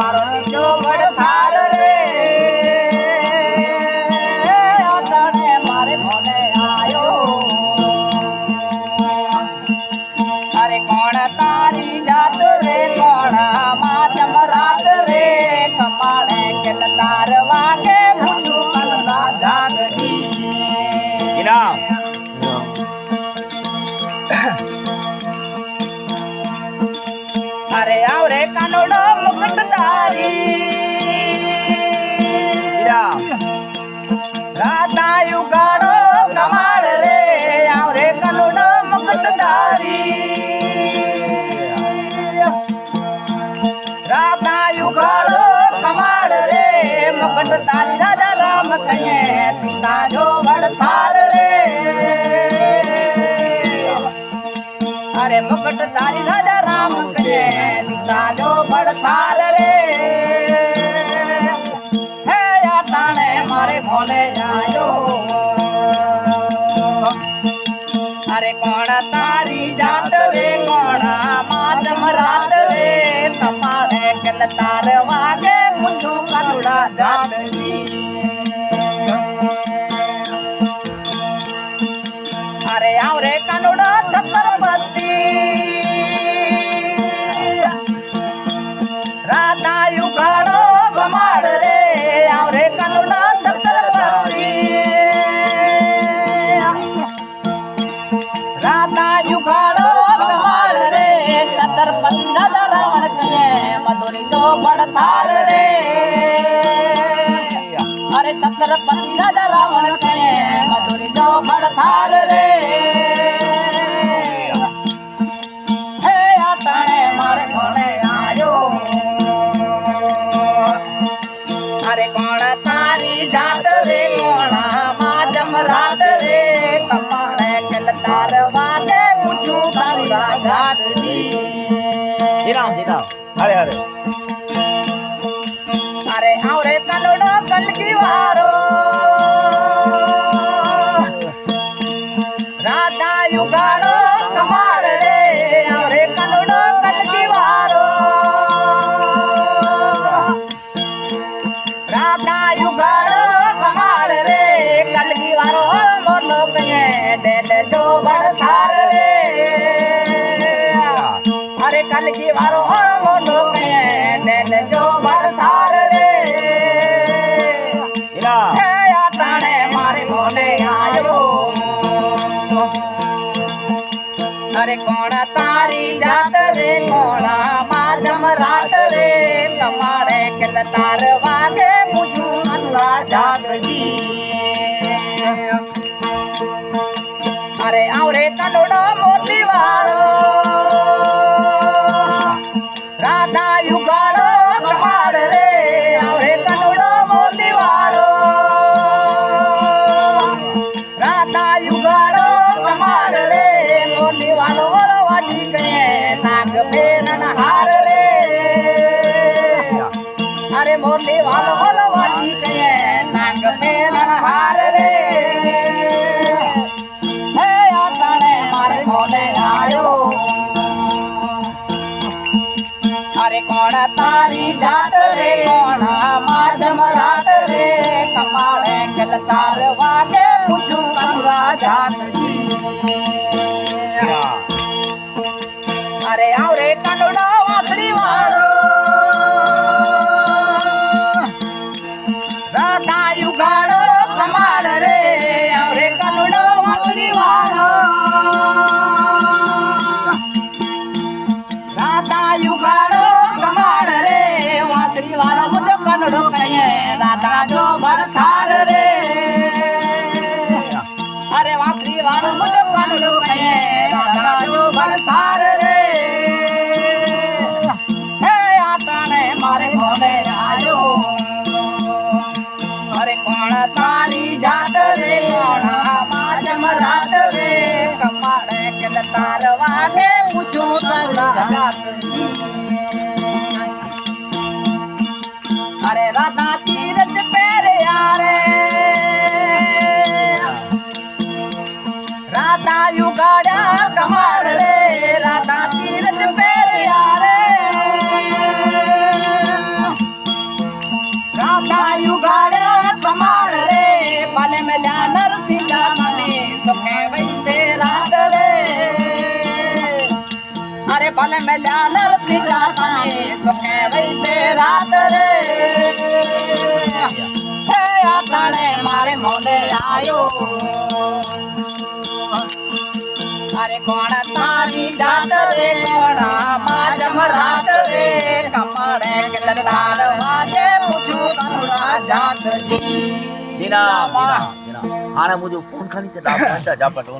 मारो तीजो बड़थार रे अटाणे मारे मोने आयो अरे कौन तारी जात रे कौन मातम रात रे कमाड़े के तार वागे मुझू कलरा जात जी इनाम अरे आवरे कानोड़ो मुकुट तारी राधा युगाड़ो कमाड़ रे आवरे कानोड़ो मुकुट तारी राधा युगाड़ो कमाड़ रे मुकुट तारी राजा राम कहे सीता जो बड़थार रे अरे मुकुट तारी राजा राम कहे सीता जो बड़थार रे हे याताने मारे भोले जायो अरे कौन तारी जात रे कौन मातम रात रे तमारे कल तार वागे मुझू करुड़ा जात जी अरे आवरे कनुड़ा छत्रपति राधा युगाड़ो कमाड़ रे आवरे कनुड़ा छत्रपति राधा युगाड़ो कमाड़ रे छत्रपति राजा रावण कहे मधुरी दो बड़थार रे अरे छत्रपति राजा रावण कहे मधुरी दो बड़थार रे हे आटाणे मारे कोने आयो अरे कौन तारी जात रे कौन माजम रात रे कमाड़े कल तार वागे मुझू करुड़ा जात जी इनाम अरे अरे अरे आवरे कनुड़ा कल की वारो राधा युगाड़ो कमाड़ रे आवरे कनुड़ा कल की वारो राधा युगाड़ो कमाड़ रे कल की वारो मोटो कहे डेल जो बड़थार रे अरे कल की वारो मोटो कहे डेल जो बड़थार रे इनाम हे आटाणे मारे भोले आयो अरे कौन तारी जात रे कौन माधम रात रे कमाड़े कल तार वागे मुझू अनुरा जात जी अरे आवरे कनुड़ा मोती वालो राधा युगाड़ो कमाड़ रे आवरे कनुड़ा मोती वालो राधा युगाड़ो कमाड़ रे मोती वालो वाटी कहे नाग फेरन हार रे अरे मोती वालो वाटी कहे नाग फेरन हार रे हे आटाणे मारे भोले आयो अरे कौन तारी जात रे कौन माधम रात रे कमाड़े कल तार वागे मुझू करुड़ा जात जी अरे आवरे कनुड़ा वासरी वारो राधा युगाड़ो कमाड़ रे आवरे कनुड़ा वासरी वारो राधा युगाड़ो कमाड़ रे वासरी वाला मुझे कनुड़ो कहे राधा जो बड़थार रे अरे वासरी वाला मुझे कनुड़ो कहे राधा जो बड़थार रे हे आटाणे मारे भोले आयो अरे कौन तारी जात रे कौन माजम रात रे कमाड़े कल तार वागे मुझू करुड़ा जात जी अरे राधा तीरथ पेरे यारे राधा युगाड़ा कमाड़ रे युगाड़ कमाड़ रे पल मिला नरसिंहा तने सुखे वैसे रात रे अरे पल मिला नरसिंहा तने सुखे वैसे रात रे हे आपने मारे मोने आयो अरे कौन तारी जात रे कौन माजम रात रे कमरे के तार वाजे मुझू तनुरा जात जी दिना दिना दिना हाणे मुझे फोन खणी ते दा जापट